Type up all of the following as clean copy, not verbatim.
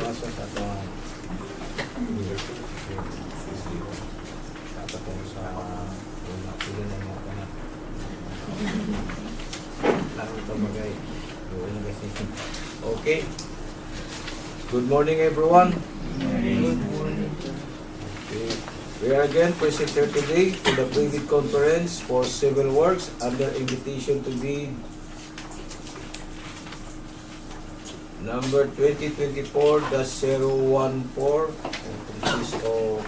basa sa ito. Tapos sa sila na mga kanak. Laro ito bagay. Okay. Good morning everyone. Good morning. Okay. We are again present here today to the private conference for civil works under invitation to be number 2024-014, and consists of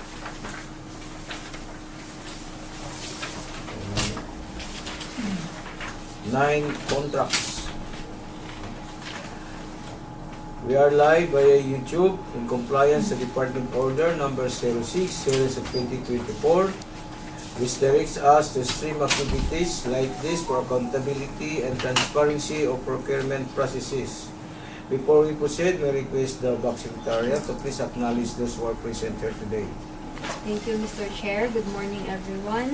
9 contracts. We are live via YouTube in compliance with Department Order number 06, series of 2024, which directs us to stream activities like this for accountability and transparency of procurement processes. Before we proceed, we request the Back Secretariat to please acknowledge those who are present here today. Thank you, Mr. Chair. Good morning, everyone.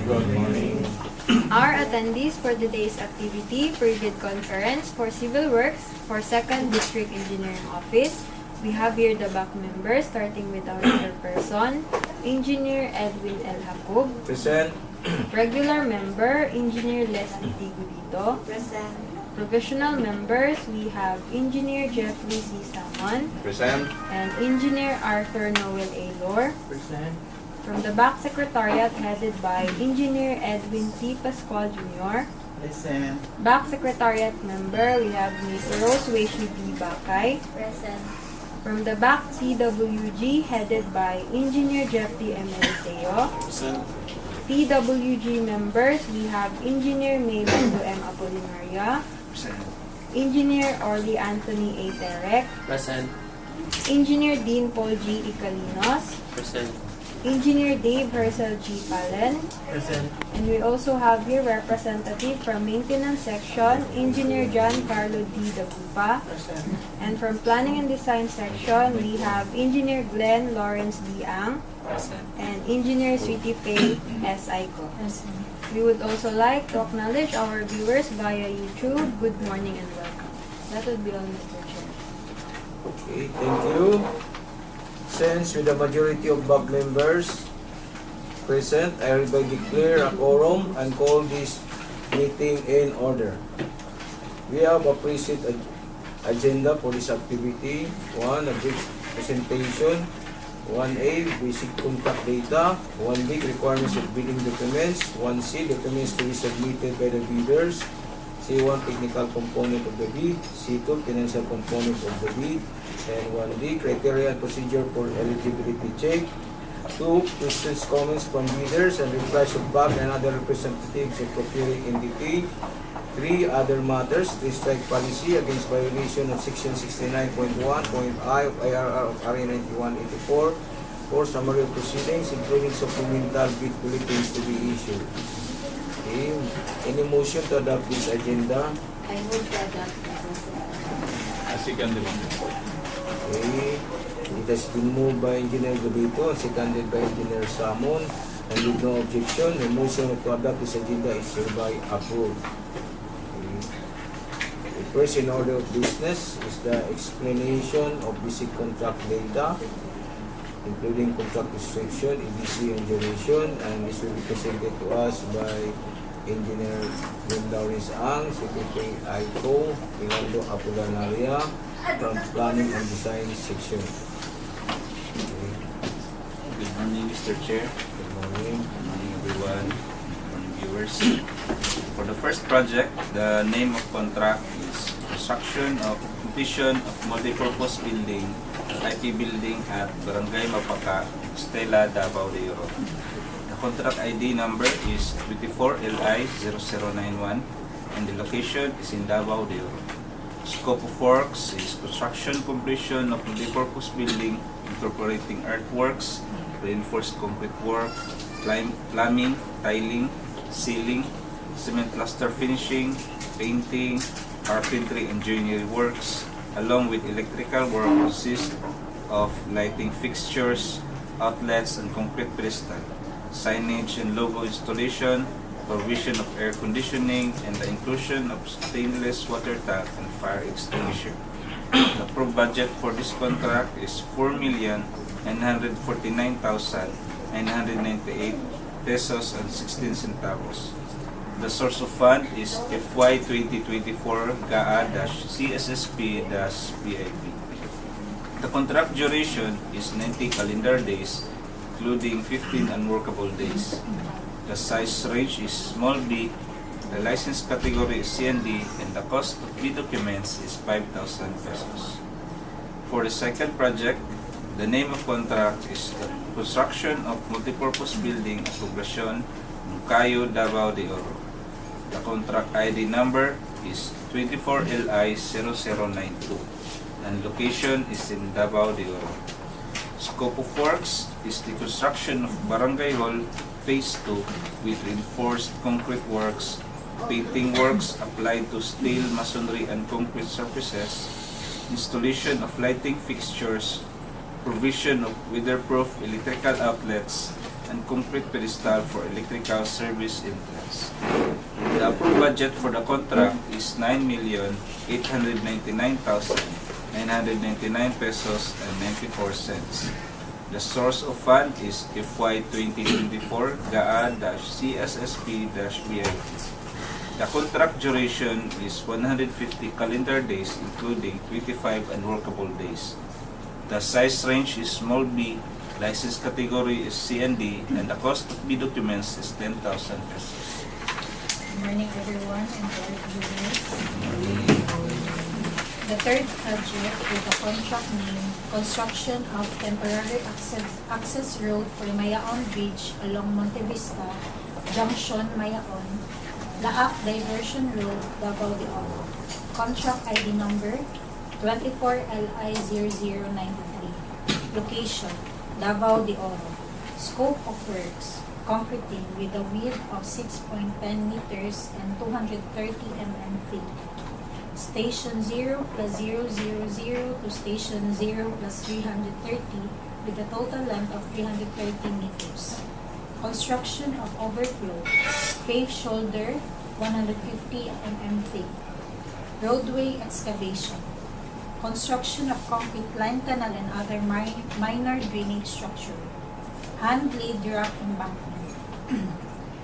Good morning. Our attendees for today's activity, private conference for civil works for 2nd District Engineering Office. We have here the back members, starting with our chairperson, Engineer Edwin L. Jacob. Present. Regular member, Engineer Leslie T. Gulito. Present. Professional members, we have Engineer Jeffrey C. Salmon Present. and Engineer Arthur Noel A. Lor. Present. From the back secretariat headed by Engineer Edwin T. Pascual Jr. Present. Back secretariat member, we have Ms. Rose Weishi B. Bakay. Present. From the back CWG headed by Engineer Jeffrey M. Eliseo. Present. PWG members, we have Engineer Maylando M. Apolinaria. Present. Engineer Orly Anthony A. Terek. Present. Engineer Dean Paul G. Icalinos. Present. Engineer Dave Hercel G. Palen. Present. And we also have here representative from Maintenance Section, Engineer John Carlo D. Dagupa. Present. And from Planning and Design Section, we have Engineer Glenn Lawrence D. Ang Present. and Engineer Sweetie Faye S. Aiko. Present. We would also like to acknowledge our viewers via YouTube. Good morning and welcome. That would be all, Mr. Chair. Okay, thank you. Since with the majority of BAC members present, I hereby declare a quorum and call this meeting in order. We have a preset agenda for this activity. 1. A brief presentation. 1A. Basic contract data. 1B. Requirements of bidding documents. 1C. Documents to be submitted by the bidders. C1. Technical component of the bid. C2. Financial component of the bid. And 1D. Criteria and procedure for eligibility check. 2. Questions, comments from bidders and replies of BAC and other representatives of procuring entity. 3. Other matters. 3. Strike policy against violation of Section 69.1.I of IRR of RA 9184. 4. Summary of proceedings, including supplemental bid bulletins to be issued. Okay. Any motion to adopt this agenda? I move to adopt this. Second. Okay. It has been moved by Engineer Gabito and seconded by Engineer Samon. And with no objection, the motion to adopt this agenda is hereby approved. Okay. The first in order of business is the explanation of basic contract data, including contract description, EDC, and duration, and this will be presented to us by Engineer Lawrence Ang, Secretary Aiko, Pilando Apolanaria, from Planning and Design Section. Okay. Good morning, Mr. Chair. Good morning. Good morning, everyone. Good morning, viewers. For the first project, the name of contract is construction of completion of multipurpose building, IP building at Barangay Mapaca, Compostela, Davao de Oro. The contract ID number is 24LI0091 and the location is in Davao de Oro. Scope of works is construction completion of multipurpose building incorporating earthworks, reinforced concrete work, plumbing, tiling, ceiling, cement plaster finishing, painting, carpentry and joinery works, along with electrical work consists of lighting fixtures, outlets and concrete pedestal, signage and logo installation, provision of air conditioning, and the inclusion of stainless water tap and fire extinguisher. The approved budget for this contract is 4,949,998 pesos and 16 centavos. The source of fund is FY 2024 GAA-CSSP-BIP. The contract duration is 90 calendar days, including 15 unworkable days. The size range is small b, the license category is CND, and the cost of the documents is 5,000 pesos. For the second project, the name of contract is the construction of multipurpose building at Poblacion, Monkayo, Davao de Oro. The contract ID number is 24LI0092 and location is in Davao de Oro. Scope of works is the construction of Barangay Hall Phase 2 with reinforced concrete works, painting works applied to steel, masonry, and concrete surfaces, installation of lighting fixtures, provision of weatherproof electrical outlets, and concrete pedestal for electrical service entrance. The approved budget for the contract is 9,899,999 pesos and 94 cents. The source of fund is FY 2024 GAA-CSSP-BIP. The contract duration is 150 calendar days, including 25 unworkable days. The size range is small b, license category is CND, and the cost of the documents is 10,000 pesos. Good morning, everyone, and all viewers. The third project is the contract name, construction of temporary access road for Mayaon Bridge along Montevista, Junction, Mayaon, Laak Diversion Road, Davao de Oro. Contract ID number 24LI0093. Location, Davao de Oro. Scope of works, concreting with a width of 6.10 meters and 230 mm feet. Station 0 plus 000 to Station 0 plus 330 with a total length of 330 meters. Construction of overflow, paved shoulder 150 mm thick. Roadway excavation. Construction of concrete line canal and other minor drainage structure. Hand-laid rock embankment.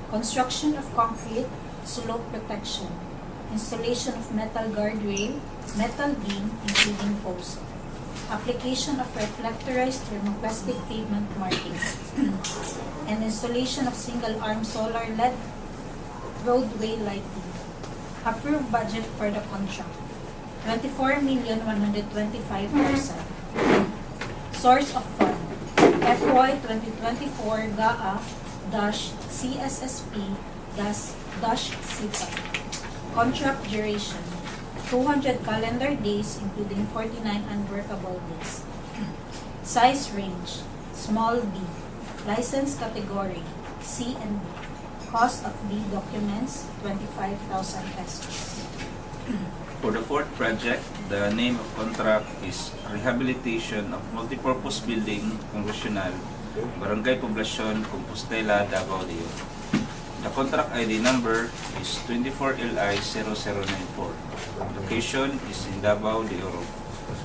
Construction of concrete slope protection. Installation of metal guardrail, metal beam, including post. Application of reflectorized thermoplastic pavement markings. And installation of single-arm solar LED roadway lighting. Approved budget for the contract, 24,125,000. Source of fund, FY 2024 GAA-CSSP-CIPA. Contract duration, 200 calendar days including 49 unworkable days. Size range, small b. License category, C and D. Cost of the documents, 25,000 pesos. For the fourth project, the name of contract is Rehabilitation of Multipurpose Building, Congressional, Barangay Poblacion, Compostela, Davao de Oro. The contract ID number is 24LI0094. Location is in Davao de Oro.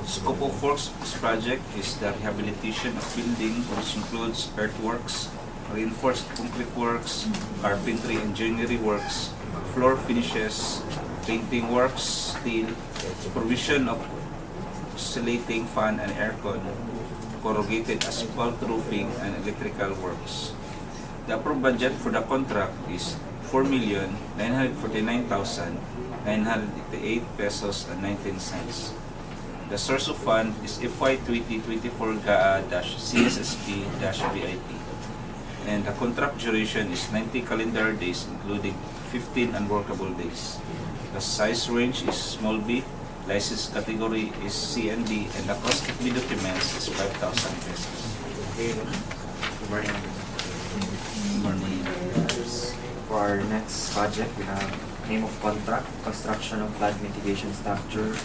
Scope of works of this project is the rehabilitation of building, which includes earthworks, reinforced concrete works, carpentry and joinery works, floor finishes, painting works, steel, provision of oscillating fan and aircon, corrugated asphalt roofing, and electrical works. The approved budget for the contract is 4,949,988 pesos and 19 cents. The source of fund is FY 2024 GAA-CSSP-BIP. And the contract duration is 90 calendar days, including 15 unworkable days. The size range is small b, license category is C and D, and the cost of the documents is 5,000 pesos. Okay. Good morning. Good morning. For our next project, we have name of contract, construction of flood mitigation structure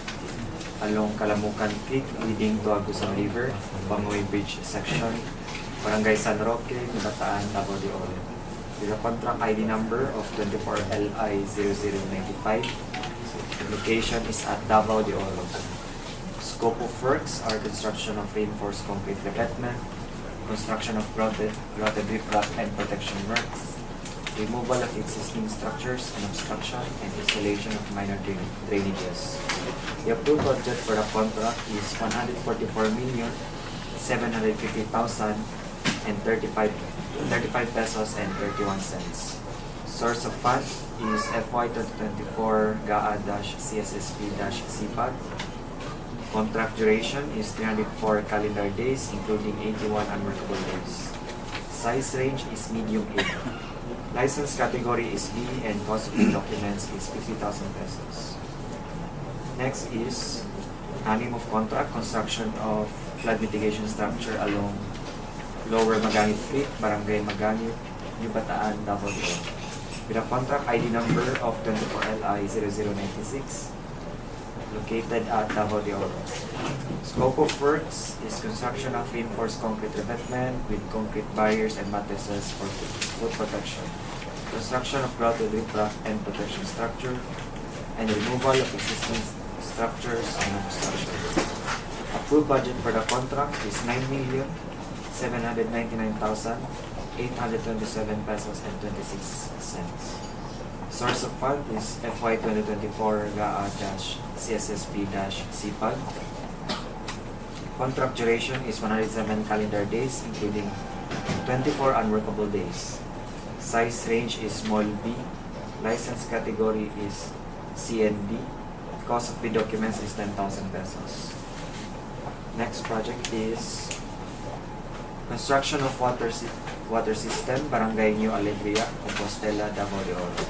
along Kalamokan Creek leading to Agusan River, Bangoy Bridge section, Barangay Roque, Bataan, Davao de Oro. With a contract ID number of 24LI0095. The location is at Davao de Oro. Scope of works are construction of reinforced concrete revetment, construction of grouted riprap and protection works, removal of existing structures and obstruction, and installation of minor drainages. The approved budget for the contract is 144,750,035 pesos and 31 cents. Source of fund is FY 2024 GAA-CSSP-CPAG. Contract duration is 304 calendar days, including 81 unworkable days. Size range is medium A. License category is B, and cost of the documents is 50,000 pesos. Next is name of contract, construction of flood mitigation structure along Lower Magangit Creek, Barangay Magangit, Bataan, Davao de Oro. With a contract ID number of 24LI0096, located at Davao de Oro. Scope of works is construction of reinforced concrete revetment with concrete barriers and mattresses for foot protection, construction of grouted riprap and protection structure, and removal of existing structures and obstruction. Approved budget for the contract is 9,799,827 pesos and 26 cents. Source of fund is FY 2024 GAA-CSSP-CPAG. Contract duration is 107 calendar days, including 24 unworkable days. Size range is small b. License category is CND. Cost of the documents is 10,000 pesos. Next project is construction of water system, Barangay New Alegria, Compostela, Davao de Oro.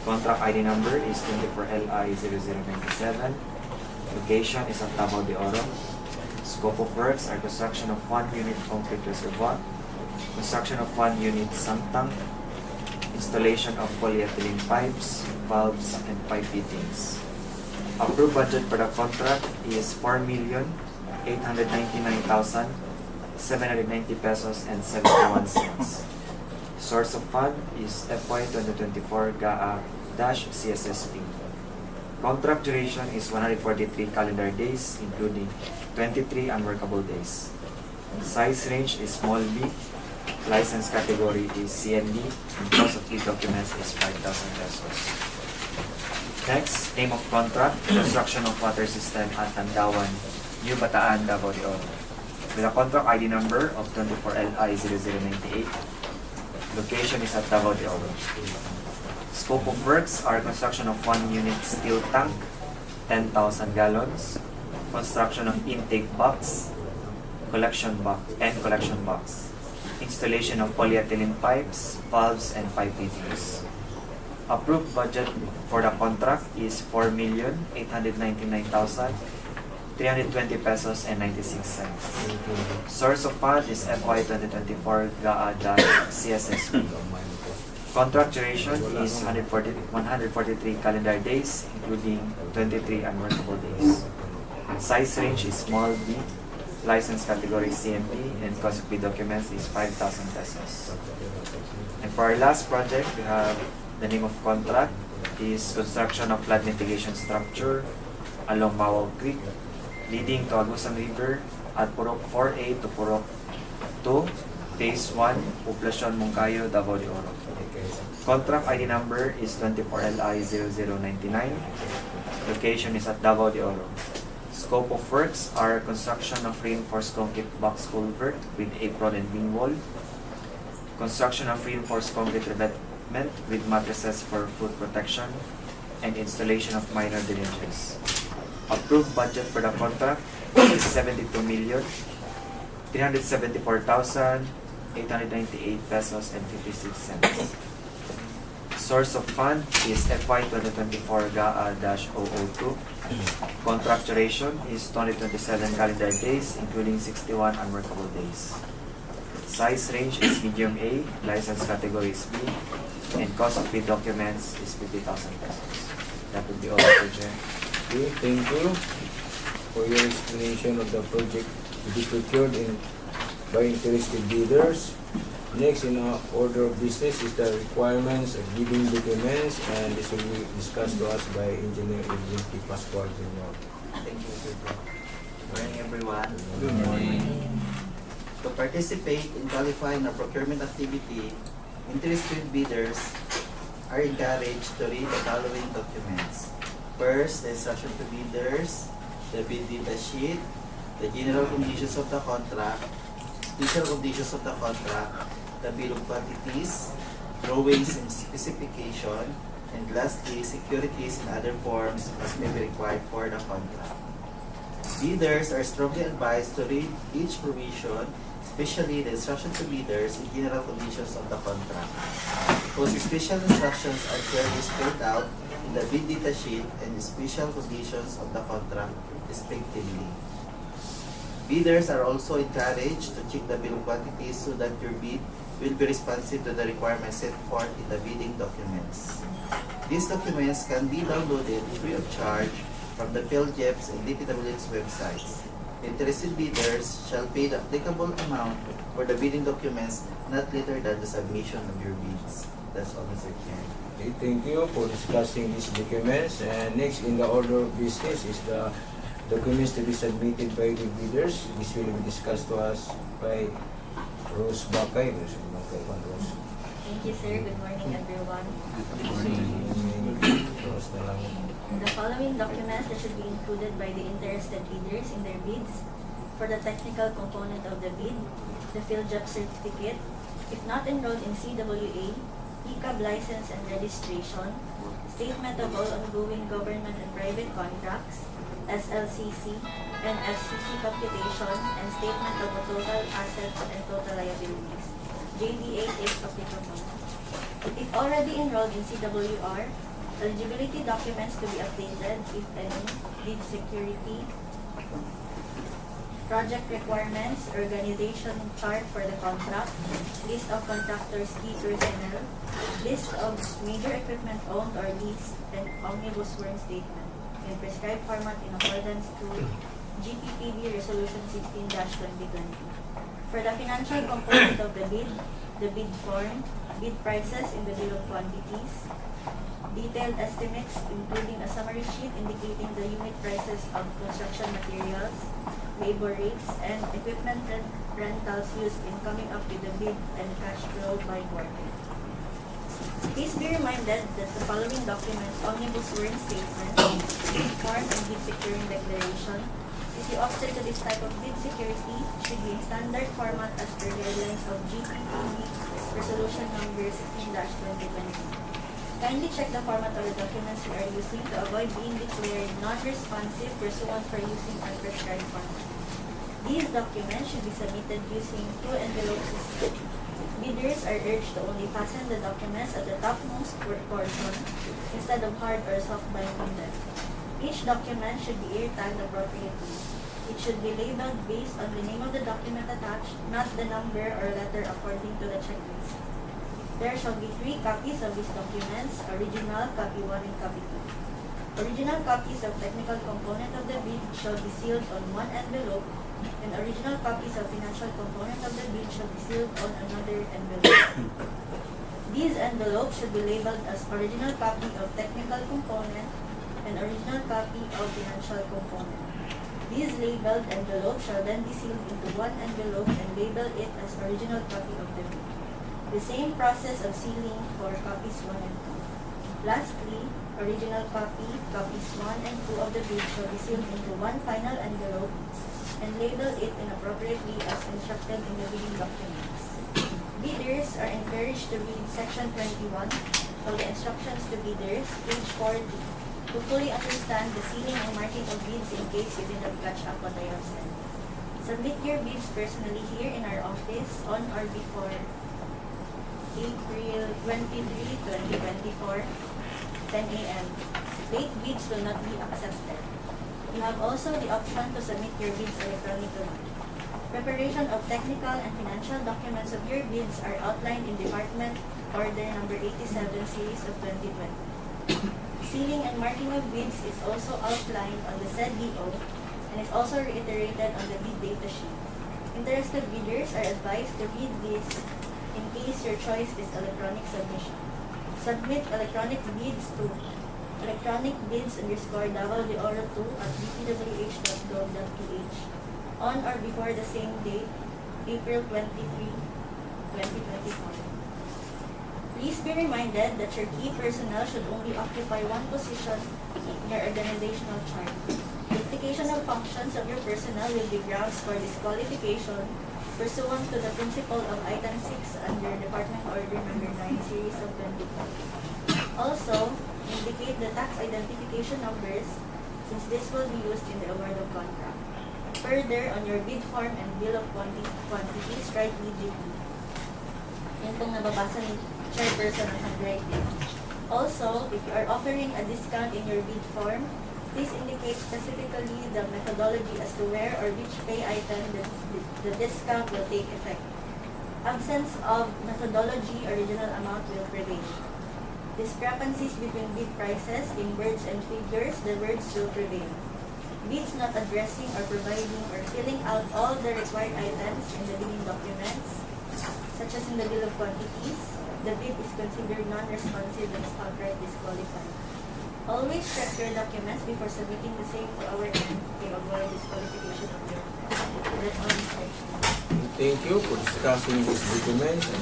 Contract ID number is 24LI0097. Location is at Davao de Oro. Scope of works are construction of 1 unit concrete reservoir, construction of 1 unit sump tank, installation of polyethylene pipes, valves, and pipe fittings. Approved budget for the contract is 4,899,790 pesos and 71 cents. Source of fund is FY 2024 GAA-CSSP. Contract duration is 143 calendar days, including 23 unworkable days. Size range is small b. License category is CND, and cost of the documents is 5,000 pesos. Next, name of contract, construction of water system at Tandawan, New Bataan, Davao de Oro. With a contract ID number of 24LI0098. Location is at Davao de Oro. Scope of works are construction of 1 unit steel tank, 10,000 gallons, construction of intake box, collection box, installation of polyethylene pipes, valves, and pipe fittings. Approved budget for the contract is 4,899,320 pesos and 96 cents. Source of fund is FY 2024 GAA-CSSP. Contract duration is 143 calendar days, including 23 unworkable days. Size range is small b. License category CMP, and cost of the documents is 5,000 pesos. And for our last project, we have the name of contract is construction of flood mitigation structure along Mayaon Creek, leading to Agusan River at Purok 4A to Purok 2, Phase 1, Poblacion, Monkayo, Davao de Oro. Contract ID number is 24LI0099. Location is at Davao de Oro. Scope of works are construction of reinforced concrete box culvert with apron and wing wall, construction of reinforced concrete revetment with mattresses for foot protection, and installation of minor drainages. Approved budget for the contract is 72,374,898 pesos and 56 cents. Source of fund is FY 2024 GAA-002. Contract duration is 2027 calendar days, including 61 unworkable days. Size range is medium A, license category is B, and cost of the documents is 50,000 pesos. That would be all for Jen. Okay, thank you for your explanation of the project to be procured by interested bidders. Next in our order of business is the requirements of bidding documents, and this will be discussed to us by Engineer Edwin T. Pascual Jr. Thank you, sir. Morning, everyone. Good morning. To participate in qualifying a procurement activity, interested bidders are encouraged to read the following documents. First, the instruction to bidders, the bid data sheet, the general conditions of the contract, special conditions of the contract, the bill of quantities, drawings and specification, and lastly, securities and other forms as may be required for the contract. Bidders are strongly advised to read each provision, especially the instruction to bidders and general conditions of the contract. Those special instructions are clearly spelled out in the bid data sheet and the special conditions of the contract respectively. Bidders are also encouraged to check the bill of quantities so that your bid will be responsive to the requirements set forth in the bidding documents. These documents can be downloaded free of charge from the PhilJEP's and DPWH's websites. Interested bidders shall pay the applicable amount for the bidding documents not later than the submission of your bids. That's all, Mr. Chair. Okay, thank you for discussing these documents. And next in the order of business is the documents to be submitted by the bidders. This will be discussed to us by Rose Bakay. Rose. Thank you, sir. Good morning, everyone. Rose na lang. The following documents that should be included by the interested bidders in their bids for the technical component of the bid, the PhilJEP certificate, if not enrolled in CWA, ECAB license and registration, statement of all ongoing government and private contracts, SLCC and FCC computation, and statement of the total assets and total liabilities, JDA if applicable. If already enrolled in CWR, eligibility documents to be updated, if any, bid security, project requirements, organization chart for the contract, list of contractors' key personnel, list of major equipment owned or leased, and omnibus sworn statement in prescribed format in accordance to GPPB Resolution 16-2020. For the financial component of the bid form, bid prices in the bill of quantities, detailed estimates including a summary sheet indicating the unit prices of construction materials, labor rates, and equipment rentals used in coming up with the bid and cash flow by quarter. Please be reminded that the following documents, omnibus sworn statement, bid form, and bid securing declaration, if you opted to this type of bid security, should be in standard format as per guidelines of GPPB Resolution number 16-2020. Kindly check the format of the documents you are using to avoid being declared non-responsive pursuant for using unprescribed format. These documents should be submitted using two envelope system. Bidders are urged to only fasten the documents at the topmost portion instead of hard or soft binding them. Each document should be air-tagged appropriately. It should be labeled based on the name of the document attached, not the number or letter according to the checklist. There shall be 3 copies of these documents, original, copy 1, and copy 2. Original copies of technical component of the bid shall be sealed on one envelope, and original copies of financial component of the bid shall be sealed on another envelope. These envelopes should be labeled as original copy of technical component and original copy of financial component. These labeled envelopes shall then be sealed into one envelope and label it as original copy of the bid. The same process of sealing for copies 1 and 2. Lastly, original copy, copies 1 and 2 of the bid shall be sealed into one final envelope and label it inappropriately as instructed in the bidding documents. Bidders are encouraged to read Section 21 of the Instructions to Bidders, page 4D, to fully understand the sealing and marking of bids in case you did not catch up what I have said. Submit your bids personally here in our office on or before April 23, 2024, 10 a.m. Late bids will not be accepted. You have also the option to submit your bids electronically. Preparation of technical and financial documents of your bids are outlined in Department Order Number 87 Series of 2020. Sealing and marking of bids is also outlined on the said DEO and is also reiterated on the bid data sheet. Interested bidders are advised to read this in case your choice is electronic submission. Submit electronic bids to electronic bids_Davao de Oro 2 at DPWH.gov.ph on or before the same date, April 23, 2024. Please be reminded that your key personnel should only occupy one position in your organizational chart. Duplicational functions of your personnel will be grounds for disqualification pursuant to the principle of Item 6 under Department Order Number 9, Series of 2020. Also, indicate the tax identification numbers since this will be used in the award of contract. Further, on your bid form and bill of quantity, strike BGP. Yan pong nababasa ni Chairperson ng handwriting. Also, if you are offering a discount in your bid form, please indicate specifically the methodology as to where or which pay item the discount will take effect. Absence of methodology, original amount will prevail. Discrepancies between bid prices in words and figures, the words will prevail. Bids not addressing or providing or filling out all the required items in the bidding documents, such as in the bill of quantities, the bid is considered non-responsive and is outright disqualified. Always check your documents before submitting the same to our end to avoid disqualification of your offense. That's all, Mr. Chair. Thank you for discussing these documents.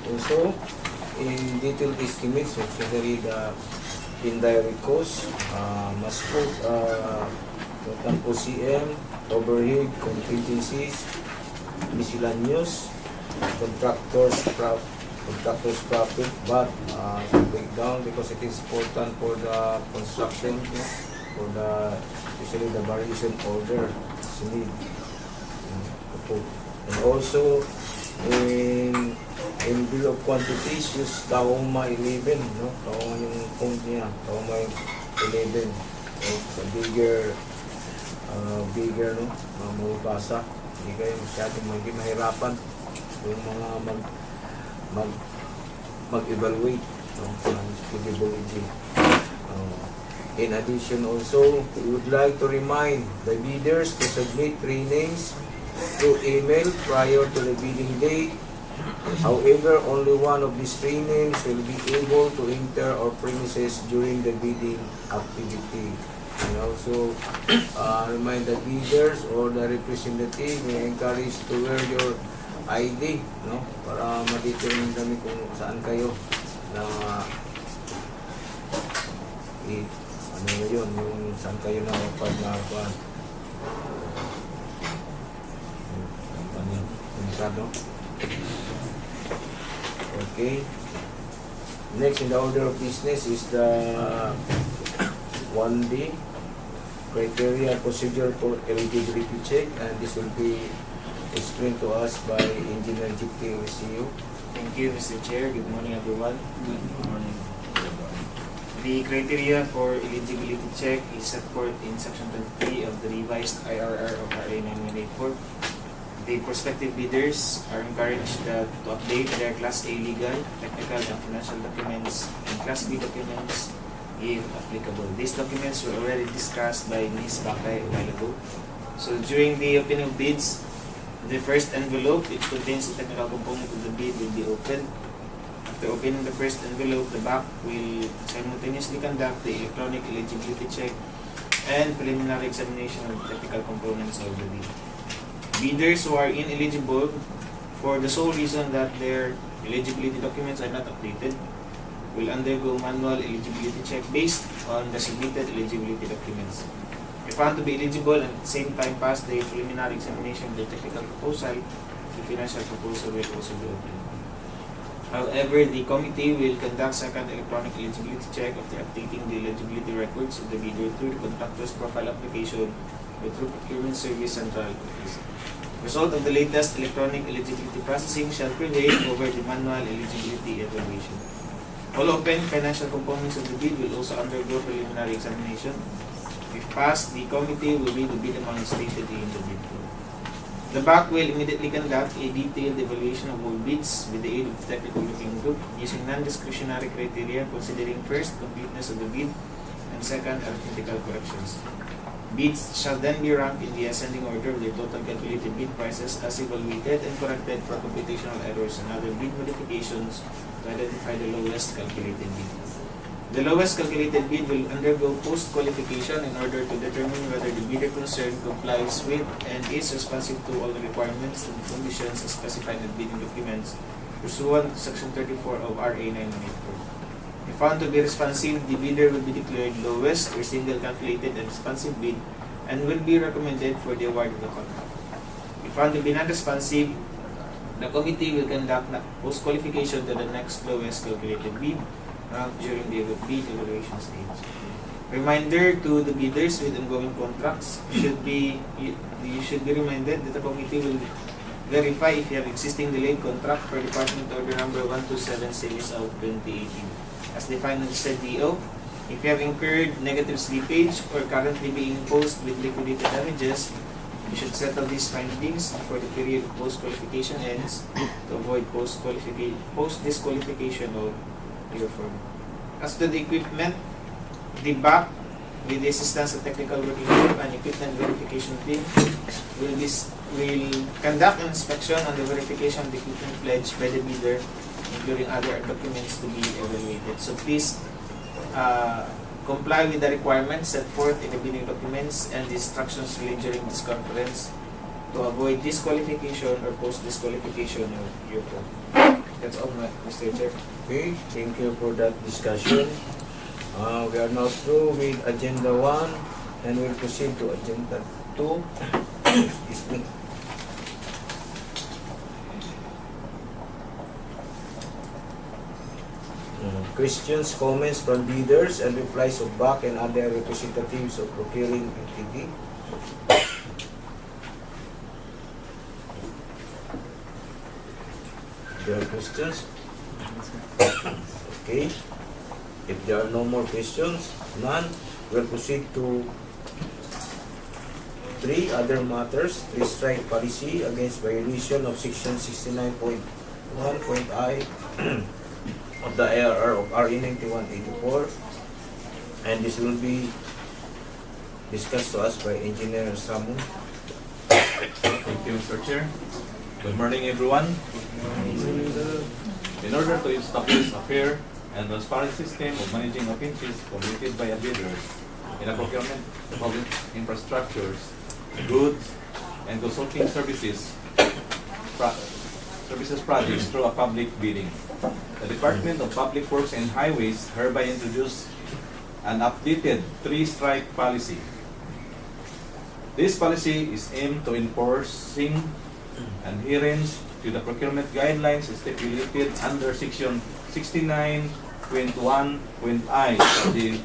Also, in detailed estimates, especially the indirect cost, must put total CM, overhead, contingencies, miscellaneous, contractors profit, but break down because it is important for the construction, for the especially the variation order need to put. And also in bill of quantities, use Taoma 11, no? Taoma yung font niya, Taoma 11. So, bigger, no? Mabasa. Hindi kayo masyadong mahirapan yung mga mag-evaluate, no? Ng feasibility. In addition also, we would like to remind the bidders to submit 3 names through email prior to the bidding date. However, only one of these 3 names will be able to enter our premises during the bidding activity. And also, remind the bidders or the representative, may encourage to wear your ID, no? Para ma-determine kami kung saan kayo na ano na yun, yung saan kayo na pag-nakuan. Okay. Next in the order of business is the 1D criteria and procedure for eligibility check, and this will be explained to us by Engineer DPWH. Thank you, Mr. Chair. Good morning, everyone. Good morning. The criteria for eligibility check is set forth in Section 23 of the revised IRR of RA 9184. The prospective bidders are encouraged to update their Class A legal, technical, and financial documents and Class B documents if applicable. These documents were already discussed by Ms. Bakay a while ago. So during the opening of bids, the first envelope, which contains the technical component of the bid, will be opened. After opening the first envelope, the back will simultaneously conduct the electronic eligibility check and preliminary examination of the technical components of the bid. Bidders who are ineligible for the sole reason that their eligibility documents are not updated will undergo manual eligibility check based on the submitted eligibility documents. If found to be eligible and at the same time pass the preliminary examination of the technical proposal, the financial proposal will also be opened. However, the committee will conduct second electronic eligibility check after updating the eligibility records of the bidder through the contractor's profile application or through Procurement Service Central Office. Result of the latest electronic eligibility processing shall prevail over the manual eligibility evaluation. All open financial components of the bid will also undergo preliminary examination. If passed, the committee will read the bid amount stated in the bid form. The BAC will immediately conduct a detailed evaluation of all bids with the aid of the technical working group using non-discretionary criteria considering first, completeness of the bid, and second, arithmetical corrections. Bids shall then be ranked in the ascending order of their total calculated bid prices as evaluated and corrected for computational errors and other bid modifications to identify the lowest calculated bid. The lowest calculated bid will undergo post-qualification in order to determine whether the bidder concerned complies with and is responsive to all the requirements and conditions specified in bidding documents pursuant to Section 34 of RA 9184. If found to be responsive, the bidder will be declared lowest or single calculated and responsive bid and will be recommended for the award of the contract. If found to be non-responsive, the committee will conduct post-qualification to the next lowest calculated bid during the bid evaluation stage. Reminder to the bidders with ongoing contracts, you should be reminded that the committee will verify if you have existing delayed contract per Department Order Number 127 Series of 2018. As defined in the DEO, if you have incurred negative slippage or currently being imposed with liquidated damages, you should settle these findings before the period of post-qualification ends to avoid post-disqualification of your firm. As to the equipment, the BAC, with the assistance of technical working group and equipment verification team, will conduct an inspection on the verification of the equipment pledged by the bidder, including other documents to be evaluated. So please comply with the requirements set forth in the bidding documents and the instructions relayed during this conference to avoid disqualification or post-disqualification of your firm. That's all, Mr. Chair. Okay, thank you for that discussion. We are now through with Agenda 1 and we'll proceed to Agenda 2. Excuse me. Questions, comments from bidders and replies of BAC and other representatives of procuring entity. There are questions? Okay. If there are no more questions, none, we'll proceed to 3 other matters. 3 strike policy against violation of Section 69.1.I of the ARR of RE 9184, and this will be discussed to us by Engineer Samu. Thank you, Mr. Chair. Good morning, everyone. In order to establish a fair and transparent system of managing offenses committed by a bidder in a procurement of public infrastructures, goods, and consulting services projects through a public bidding, the Department of Public Works and Highways hereby introduced an updated 3-strike policy. This policy is aimed to enforcing adherence to the procurement guidelines stipulated under Section 69.1.I of the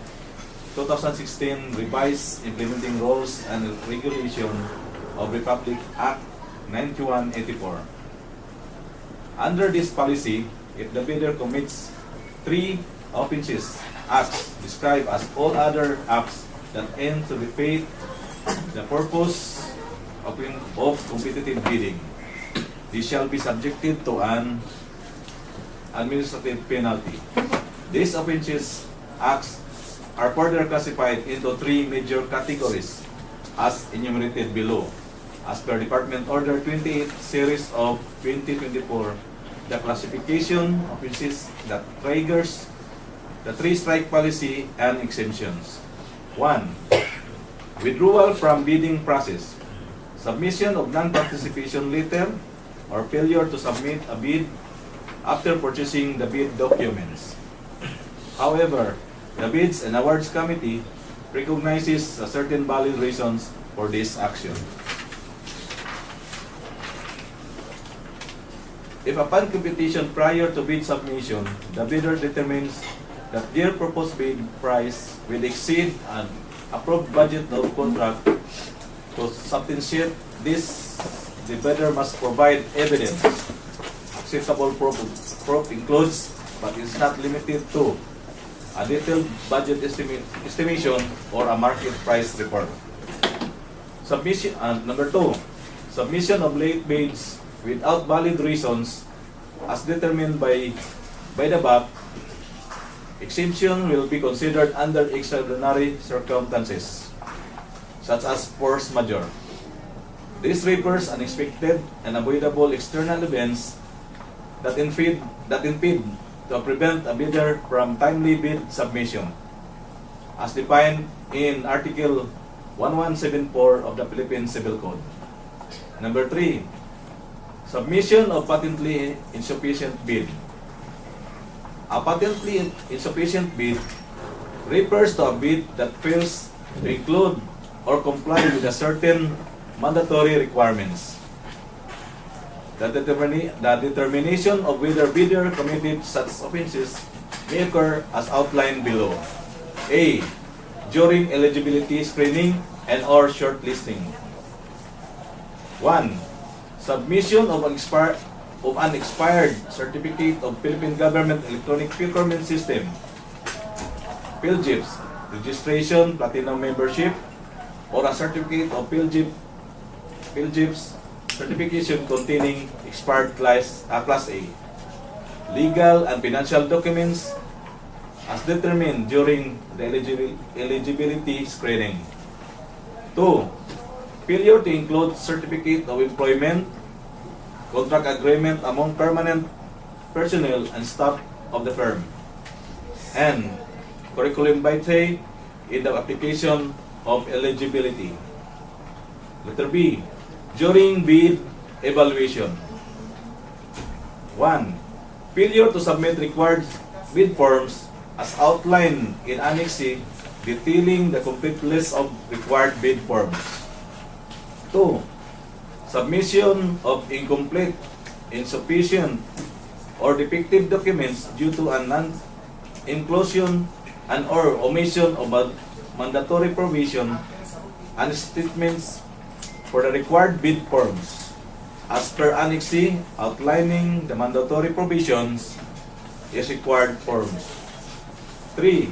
2016 Revised Implementing Rules and Regulation of Republic Act 9184. Under this policy, if the bidder commits 3 offenses, acts described as all other acts that aim to defeat the purpose of competitive bidding, they shall be subjected to an administrative penalty. These offenses acts are further classified into 3 major categories as enumerated below. As per Department Order 28 Series of 2024, the classification offenses that triggers the 3-strike policy and exemptions. 1. Withdrawal from bidding process, submission of non-participation letter, or failure to submit a bid after purchasing the bid documents. However, the Bids and Awards Committee recognizes certain valid reasons for this action. If upon competition prior to bid submission, the bidder determines that their proposed bid price will exceed an approved budget of contract, to substantiate this, the bidder must provide evidence. Acceptable proof includes, but is not limited to, a detailed budget estimation or a market price report. Submission, number 2, submission of late bids without valid reasons as determined by the BAP. Exemption will be considered under extraordinary circumstances, such as force majeure. This refers unexpected and avoidable external events that impede to prevent a bidder from timely bid submission, as defined in Article 1174 of the Philippine Civil Code. Number 3, submission of patently insufficient bid. A patently insufficient bid refers to a bid that fails to include or comply with a certain mandatory requirements. The determination of whether bidder committed such offenses may occur as outlined below. A. During eligibility screening and or shortlisting. 1. Submission of an expired certificate of Philippine Government Electronic Procurement System, PhilGIPS, registration, platinum membership, or a certificate of PhilGIPS certification containing expired Class A. Legal and financial documents as determined during the eligibility screening. 2. Failure to include certificate of employment, contract agreement among permanent personnel and staff of the firm, and curriculum vitae in the application of eligibility. Letter B. During bid evaluation. 1. Failure to submit required bid forms as outlined in Annex C, detailing the complete list of required bid forms. 2. Submission of incomplete, insufficient, or defective documents due to a non-inclusion and or omission of a mandatory provision and statements for the required bid forms as per Annex C, outlining the mandatory provisions is required forms. 3.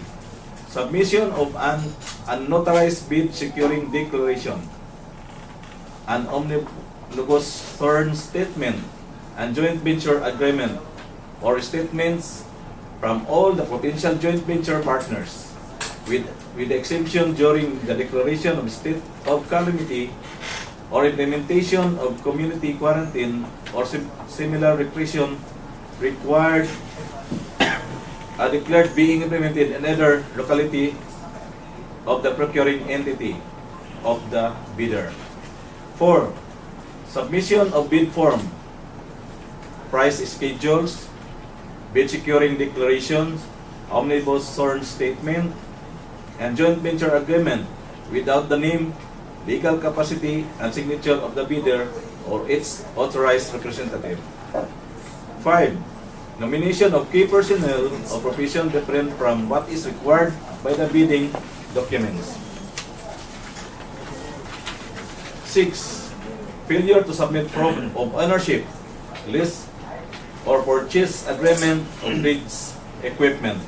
Submission of an unnotarized bid securing declaration, an omnibus term statement, and joint venture agreement or statements from all the potential joint venture partners, with the exemption during the declaration of state of calamity or implementation of community quarantine or similar repression required declared being implemented in either locality of the procuring entity of the bidder. 4. Submission of bid form, price schedules, bid securing declarations, omnibus sworn statement, and joint venture agreement without the name, legal capacity, and signature of the bidder or its authorized representative. 5. Nomination of key personnel of profession different from what is required by the bidding documents. 6. Failure to submit proof of ownership, lease, or purchase agreement of goods, equipment.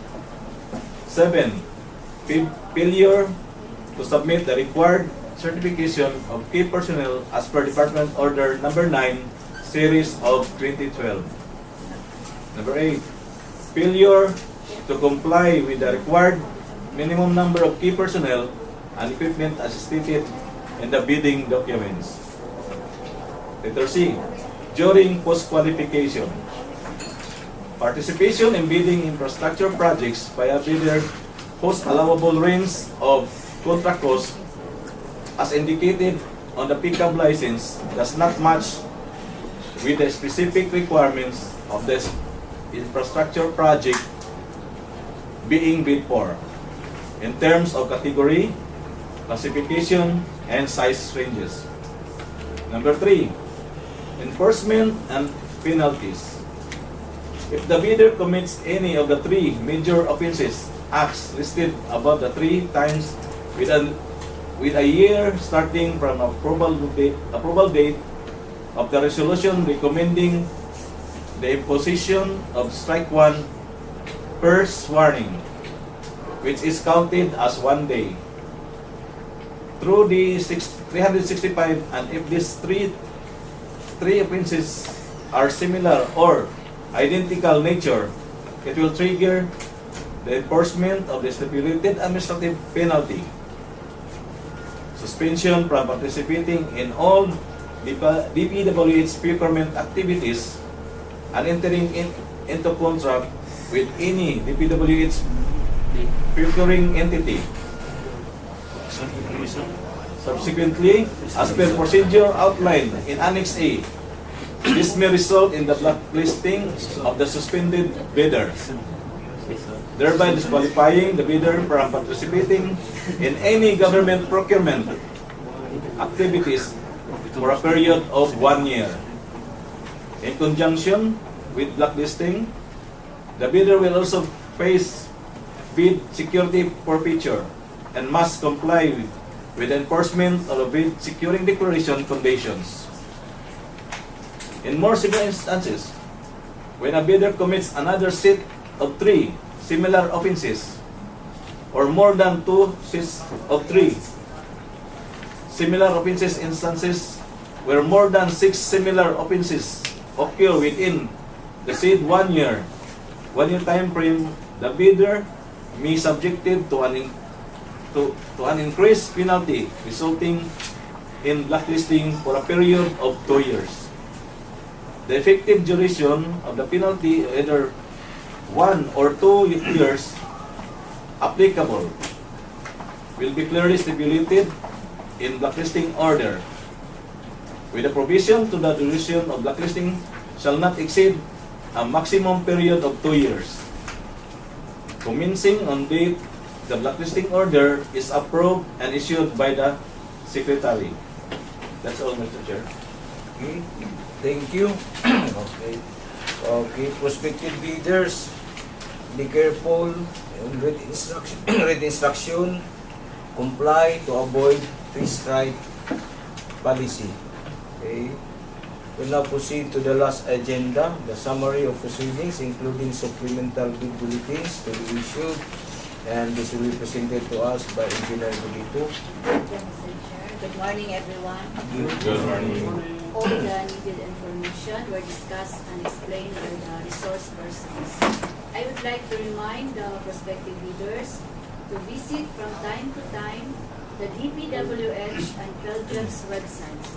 7. Failure to submit the required certification of key personnel as per Department Order Number 9, Series of 2012. Number 8. Failure to comply with the required minimum number of key personnel and equipment as stated in the bidding documents. Letter C. During post-qualification. Participation in bidding infrastructure projects by a bidder whose allowable range of contract cost as indicated on the pickup license does not match with the specific requirements of the infrastructure project being bid for in terms of category, classification, and size ranges. Number 3. Enforcement and penalties. If the bidder commits any of the 3 major offenses acts listed above the 3 times with a year starting from approval date of the resolution recommending the imposition of strike 1 first warning, which is counted as 1 day, through the 365, and if these three offenses are similar or identical nature, it will trigger the enforcement of the stipulated administrative penalty, suspension from participating in all DPWH procurement activities, and entering into contract with any DPWH procuring entity. Subsequently, as per procedure outlined in Annex A, this may result in the blacklisting of the suspended bidder, thereby disqualifying the bidder from participating in any government procurement activities for a period of 1 year. In conjunction with blacklisting, the bidder will also face bid security forfeiture and must comply with the enforcement of the bid securing declaration conditions. In more severe instances, when a bidder commits another set of 3 similar offenses, or more than 2 sets of 3 similar offenses instances where more than 6 similar offenses occur within the said 1 year time frame, the bidder may subjected to an increased penalty resulting in blacklisting for a period of 2 years. The effective duration of the penalty, either 1 or 2 years applicable, will be clearly stipulated in blacklisting order, with the provision to the duration of blacklisting shall not exceed a maximum period of 2 years, commencing on date the blacklisting order is approved and issued by the Secretary. That's all, Mr. Chair. Okay, thank you. Okay, prospective bidders, be careful and read instruction, comply to avoid three-strike policy. Okay, we'll now proceed to the last agenda, the summary of proceedings, including supplemental bid bulletins to be issued, and this will be presented to us by Engineer Bulito. Good morning, everyone. Good morning. All the needed information were discussed and explained by the resource persons. I would like to remind the prospective bidders to visit from time to time the DPWH and PhilJob's websites,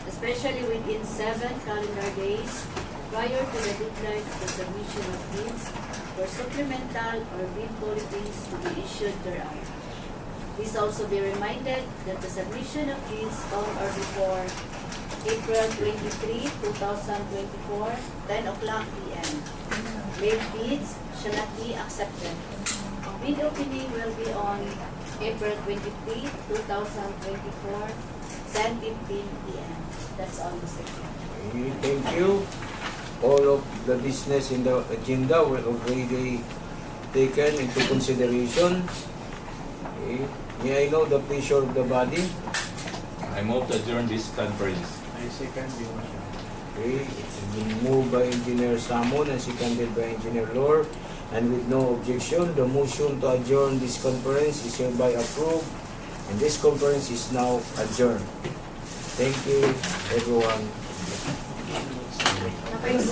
especially within 7 calendar days prior to the deadline of the submission of bids for supplemental or bid bulletins to be issued thereafter. Please also be reminded that the submission of bids on or before April 23, 2024, 10 o'clock p.m. Late bids shall not be accepted. Ang bid opening will be on April 23, 2024, 10:15 p.m. That's all, Mr. Chair. Okay, thank you. All of the business in the agenda were already taken into consideration. Okay. May I know the pleasure of the body? I move to adjourn this conference. I second the motion. Okay, it's been moved by Engineer Samon and seconded by Engineer Lor. And with no objection, the motion to adjourn this conference is hereby approved. And this conference is now adjourned. Thank you, everyone. Napay